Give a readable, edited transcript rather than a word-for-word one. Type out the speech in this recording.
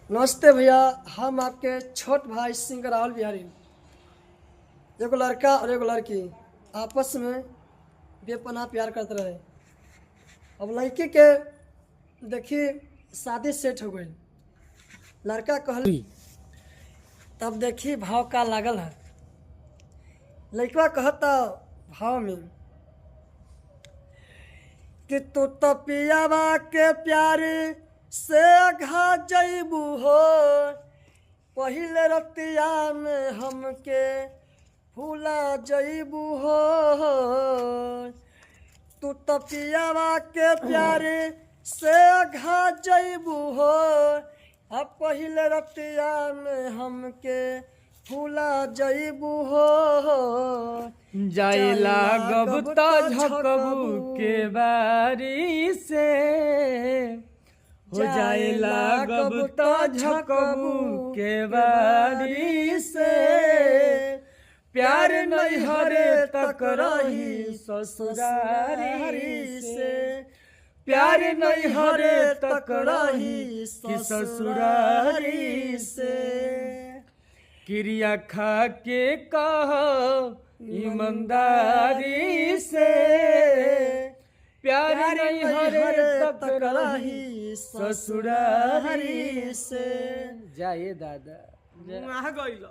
नमस्ते भैया, हम आपके छोट भाई सिंगर राहुल बिहारी। एगो लड़का और एगो लड़की आपस में बेपनाह प्यार करते रहे। अब लड़की के देखी शादी सेट हो गई, लड़का कहल तब देखी भाव का लागल है। लड़का कहता भाव में कि तू तो पियावा के प्यार से घा जैबू हो, पहले रतिया में हमके भूला जैबू हो। तू तो पियावा के प्यार से घा जैबू हो, अब पहले रतिया में हमके भूला जैबू हो। जाइला गबता झकबू के बारी से हो, जाइला गबता झकबू के बारी से। प्यार नहीं हरे तक रही ससुरारी से, प्यार नहीं हरे तक रही ससुरारी से। क्रिया खा के कहो ईमानदारी से, प्यार नहीं हरे तक रही ससुरारी से। जाए दादा गइल।